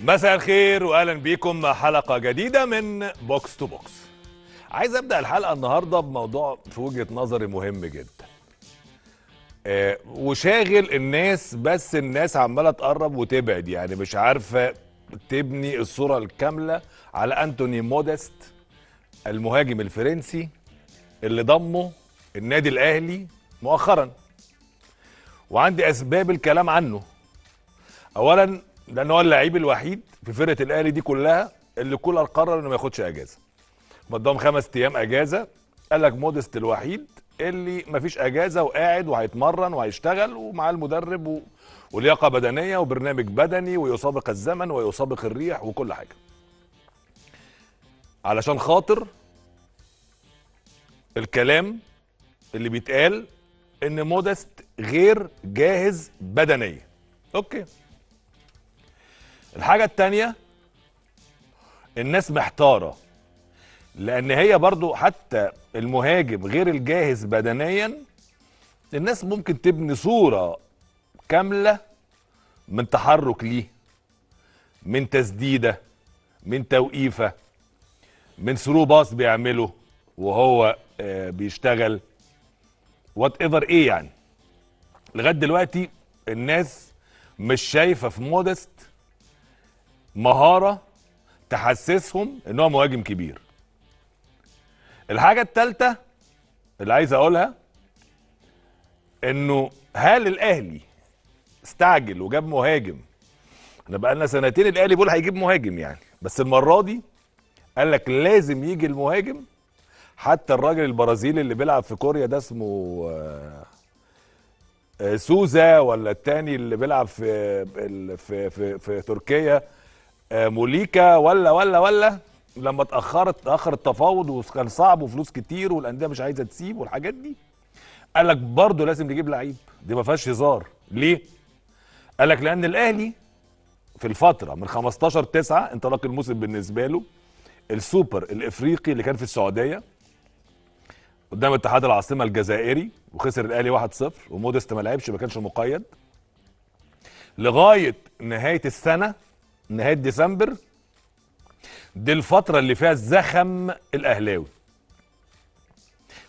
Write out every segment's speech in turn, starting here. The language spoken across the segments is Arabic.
مساء الخير واهلا بيكم مع حلقه جديده من بوكس تو بوكس. عايز ابدا الحلقه النهارده بموضوع في وجهه نظري مهم جدا وشاغل الناس، بس الناس عماله تقرب وتبعد، يعني مش عارفه تبني الصوره الكامله على انتوني موديست المهاجم الفرنسي اللي ضمه النادي الاهلي مؤخرا. وعندي اسباب الكلام عنه. اولا لان هو اللعيب الوحيد في فرقه الاهلي دي كلها اللي كولر قرر انه ما ياخدش اجازه، مدهم 5 ايام اجازه. قال لك موديست الوحيد اللي ما فيش اجازه وقاعد وهيتمرن وهيشتغل ومعاه المدرب ولياقه بدنيه وبرنامج بدني ويسابق الزمن ويسابق الريح وكل حاجه، علشان خاطر الكلام اللي بيتقال ان موديست غير جاهز بدنيا. اوكي. الحاجه التانيه، الناس محتاره، لان هي برضو حتى المهاجم غير الجاهز بدنيا الناس ممكن تبني صورة كاملة من تحرك ليه، من تسديدة، من توقيفة، من ثرو باص بيعمله وهو بيشتغل وات ايفر ايه. يعني لغاية دلوقتي الناس مش شايفة في موديست مهارة تحسسهم ان هو مهاجم كبير. الحاجة التالتة اللي عايز اقولها انه هل الاهلي استعجل وجاب مهاجم؟ احنا بقالنا سنتين الاهلي بيقول هيجيب مهاجم يعني، بس المره دي قال لك لازم يجي المهاجم. حتى الراجل البرازيلي اللي بيلعب في كوريا ده اسمه سوزا، ولا التاني اللي بيلعب في تركيا موليكا، ولا لما اتاخر التفاوض وكان صعب وفلوس كتير والانديه مش عايزه تسيب والحاجات دي، قال لك برضه لازم نجيب لعيب. دي ما فيهاش هزار. ليه؟ قال لك لان الاهلي في الفتره من 15/9 انطلاق الموسم بالنسبه له، السوبر الافريقي اللي كان في السعوديه قدام اتحاد العاصمه الجزائري وخسر الاهلي 1-0 وموديست ما لعبش، ما كانش مقيد لغايه نهايه السنه، نهايه ديسمبر. دي الفتره اللي فيها الزخم الاهلاوي،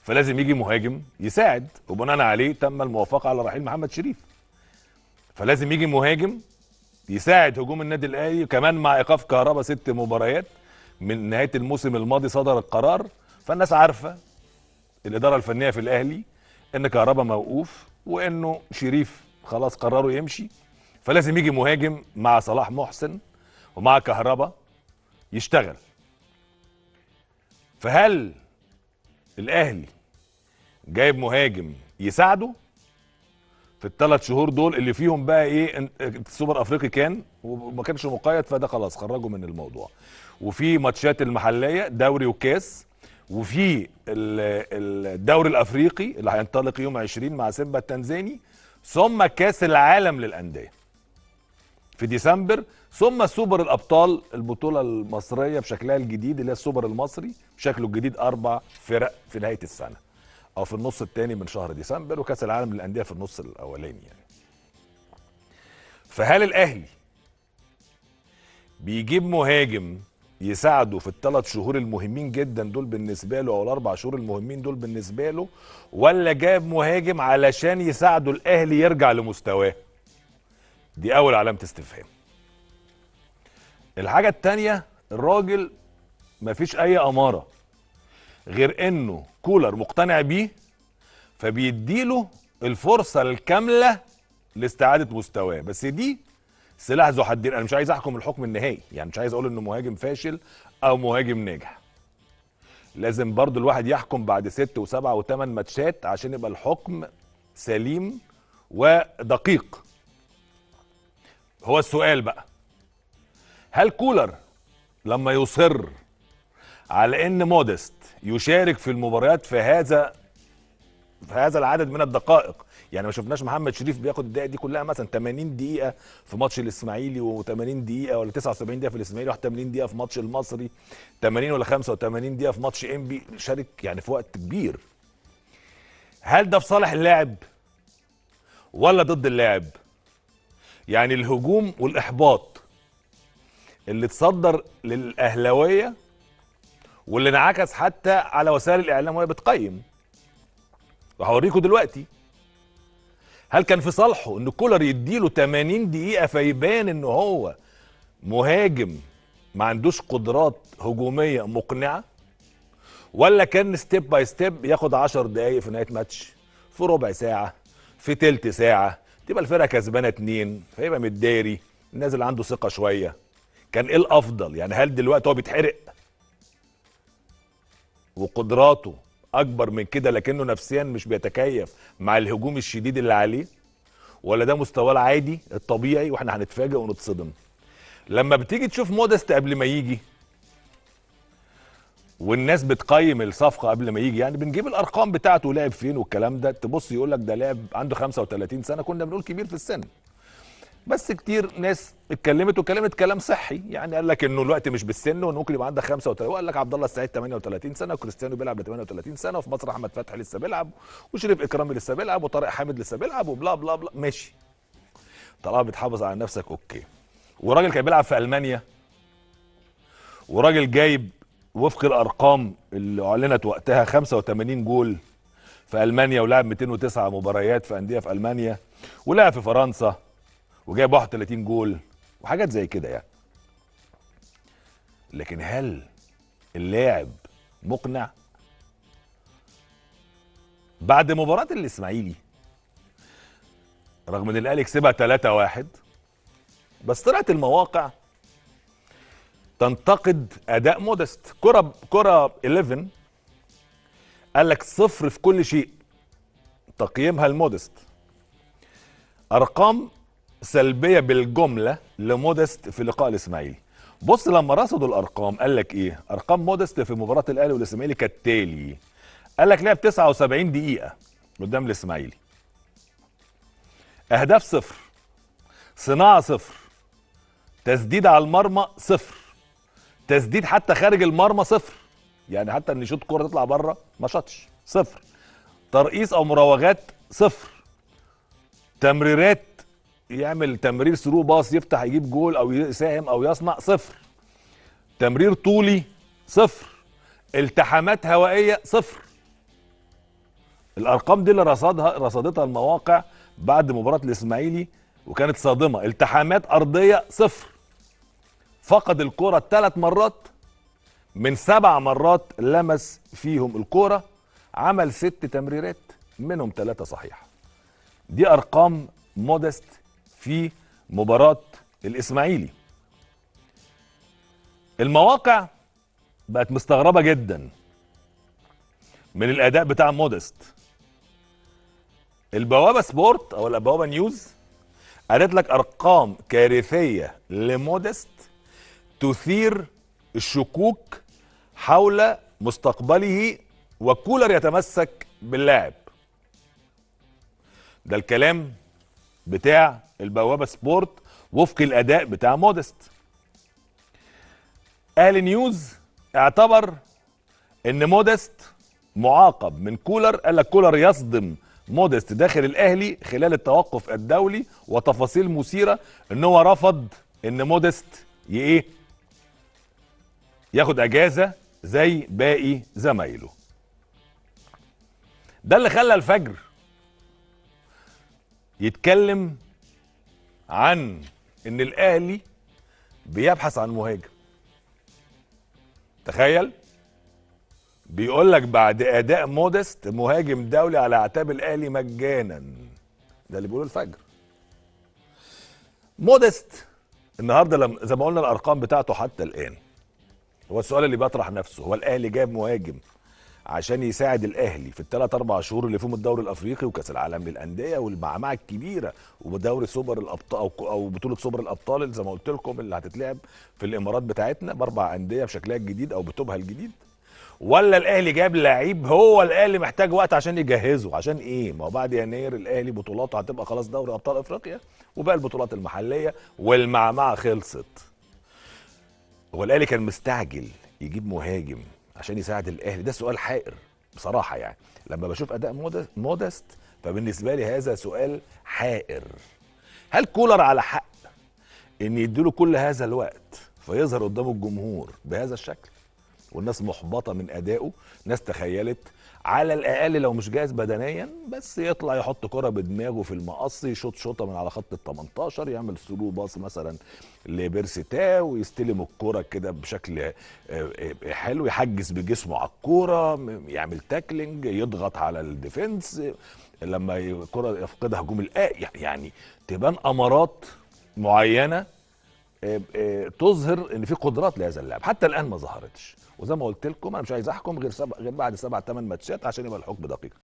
فلازم يجي مهاجم يساعد، وبناء عليه تم الموافقه على رحيل محمد شريف. فلازم يجي مهاجم يساعد هجوم النادي الاهلي، كمان مع ايقاف كهربا 6 مباريات من نهايه الموسم الماضي صدر القرار. فالناس عارفه الاداره الفنيه في الاهلي ان كهربا موقوف وانه شريف خلاص قرروا يمشي، فلازم يجي مهاجم مع صلاح محسن ومع كهربا يشتغل. فهل الاهلي جايب مهاجم يساعده في ال3 شهور دول اللي فيهم بقى ايه؟ السوبر افريقي كان وما كانش مقيد، فده خلاص خرجوا من الموضوع، وفي ماتشات المحليه دوري وكاس، وفي الدوري الافريقي اللي هينطلق يوم 20 مع سيمبا التنزاني، ثم كاس العالم للانديه في ديسمبر، ثم سوبر الابطال البطوله المصريه بشكلها الجديد اللي هي السوبر المصري بشكله الجديد، 4 فرق في نهايه السنه او في النص الثاني من شهر ديسمبر، وكاس العالم للانديه في النص الاولاني يعني. فهل الاهلي بيجيب مهاجم يساعده في ال3 شهور المهمين جدا دول بالنسبه له، او ال4 شهور المهمين دول بالنسبه له، ولا جاب مهاجم علشان يساعده الاهلي يرجع لمستواه؟ دي اول علامه استفهام. الحاجه الثانيه، الراجل مفيش اي اماره غير انه كولر مقتنع بيه، فبيديله الفرصه الكامله لاستعاده مستواه. بس دي سلاح ذو حدين. انا مش عايز احكم الحكم النهائي، يعني مش عايز اقول انه مهاجم فاشل او مهاجم ناجح. لازم برضو الواحد يحكم بعد 6 و7 و8 ماتشات عشان يبقى الحكم سليم ودقيق. هو السؤال بقى، هل كولر لما يصر على ان موديست يشارك في المباريات في هذا العدد من الدقائق، يعني ما شفناش محمد شريف بياخد الدقائق دي كلها، مثلا 80 دقيقه في ماتش الاسماعيلي و80 دقيقه، ولا 79 دقيقه في الاسماعيلي و81 دقيقه في ماتش المصري، 80 ولا 85 دقيقه في ماتش انبي، شارك يعني في وقت كبير. هل ده في صالح اللاعب ولا ضد اللاعب؟ يعني الهجوم والاحباط اللي اتصدر للاهلاويه واللي انعكس حتى على وسائل الاعلام وهي بتقيم، وهوريكم دلوقتي. هل كان في صالحه ان كولر يديله 80 دقيقه فيبان ان هو مهاجم ما عندوش قدرات هجوميه مقنعه، ولا كان ستيب باي ستيب ياخد 10 دقايق في نهايه ماتش، في ربع ساعه، في تلت ساعه، تبقى الفرقه كسبانه 2 فيبقى متداري نازل عنده ثقه شويه؟ كان ايه الافضل يعني؟ هل دلوقتي هو بيتحرق وقدراته اكبر من كده لكنه نفسيا مش بيتكيف مع الهجوم الشديد اللي عليه، ولا ده مستواه العادي الطبيعي واحنا هنتفاجئ ونتصدم؟ لما بتيجي تشوف مودست قبل ما يجي والناس بتقيم الصفقه قبل ما يجي، يعني بنجيب الارقام بتاعته لعب فين والكلام ده، تبص يقول لك ده لعب عنده 35 سنه، كنا بنقول كبير في السن. بس كتير ناس اتكلمت وكلمت كلام صحي، يعني قال لك انه الوقت مش بالسن وانه ممكن يبقى عندك 35، وقال لك عبد الله السعيد 38 سنه وكريستيانو بيلعب ل 38 سنه، وفي مصر احمد فتحي لسه بيلعب وشريف اكرامي لسه بيلعب وطارق حامد لسه بيلعب وبلا بلا بلا. ماشي، طالما بتحافظ على نفسك اوكي. وراجل كان بيلعب في المانيا، وراجل جايب وفق الارقام اللي اعلنت وقتها 85 جول في المانيا، ولعب 209 مباريات في انديه في المانيا، ولعب في فرنسا وجايب 31 جول وحاجات زي كده يعني. لكن هل اللاعب مقنع؟ بعد مباراة الاسماعيلي رغم ان الاهلي كسبها 3-1، بس طلعت المواقع تنتقد اداء مودست. كرة 11 قال لك 0 في كل شيء تقييمها المودست، ارقام سلبيه بالجمله لمودست في لقاء الاسماعيلي. بص لما رصدوا الارقام قال لك ايه؟ ارقام مودست في مباراه الاهلي والاسماعيلي كالتالي. قال لك لعب 79 دقيقه قدام الاسماعيلي، اهداف 0، صناعه 0، تسديد على المرمى 0، تسديد حتى خارج المرمى 0، يعني حتى ان يشوط كوره تطلع بره ما شاطش 0، ترقيص او مراوغات 0، تمريرات يعمل تمرير ثرو باص يفتح يجيب جول او يساهم او يصنع 0، تمرير طولي 0، التحامات هوائيه 0. الارقام دي اللي رصدتها المواقع بعد مباراه الاسماعيلي وكانت صادمه. التحامات ارضيه 0، فقد الكره 3 مرات من 7 مرات لمس فيهم الكره، عمل 6 تمريرات منهم 3 صحيحه. دي ارقام مودست في مباراة الاسماعيلي. المواقع بقت مستغربة جدا من الاداء بتاع مودست. البوابة سبورت او البوابة نيوز قالت لك ارقام كارثية لمودست تثير الشكوك حول مستقبله، وكولر يتمسك باللاعب. ده الكلام بتاع البوابة سبورت وفق الاداء بتاع مودست. اهلي نيوز اعتبر ان مودست معاقب من كولر، قال لك كولر يصدم مودست داخل الاهلي خلال التوقف الدولي، وتفاصيل مثيرة ان هو رفض ان مودست ياخد اجازة زي باقي زمايله. ده اللي خلى الفجر يتكلم عن ان الاهلي بيبحث عن مهاجم. تخيل، بيقول لك بعد اداء مودست مهاجم دولي على اعتاب الاهلي مجانا. ده اللي بيقوله الفجر. مودست النهارده زي ما قلنا الارقام بتاعته حتى الان، هو السؤال اللي بيطرح نفسه، هو الاهلي جاب مهاجم عشان يساعد الاهلي في الثلاث 4 شهور اللي فيهم الدوري الافريقي وكاس العالم للانديه والمعمعه الكبيره ودوري سوبر الابطال او بطوله سوبر الابطال اللي زي ما قلت لكم اللي هتتلعب في الامارات بتاعتنا ب4 انديه بشكلها الجديد او بتوبها الجديد؟ ولا الاهلي جاب لعيب هو الاهلي محتاج وقت عشان يجهزه؟ عشان ايه؟ ما هو بعد يناير الاهلي بطولاته هتبقى خلاص دوري ابطال افريقيا وباقي البطولات المحليه والمعمعه خلصت. هو الاهلي كان مستعجل يجيب مهاجم عشان يساعد الاهلي؟ ده سؤال حائر بصراحه. يعني لما بشوف اداء مودست فبالنسبه لي هذا سؤال حائر. هل كولر على حق ان يديله كل هذا الوقت فيظهر قدام الجمهور بهذا الشكل والناس محبطه من ادائه. ناس تخيلت على الاقل لو مش جاهز بدنيا بس يطلع يحط كره بدماغه في المقص، يشوط شوطه من على خط ال 18، يعمل ثرو باص مثلا لبيرسي تاو ويستلم الكره كده بشكل حلو، يحجز بجسمه على الكوره، يعمل تاكلينج، يضغط على الديفنس لما الكره يفقدها هجوم يعني تبان امارات معينه تظهر ان في قدرات لهذا اللاعب. حتى الان ما ظهرتش، وزي ما قلت لكم انا مش عايز احكم غير بعد 7 8 ماتشات عشان يبقى الحكم دقيق.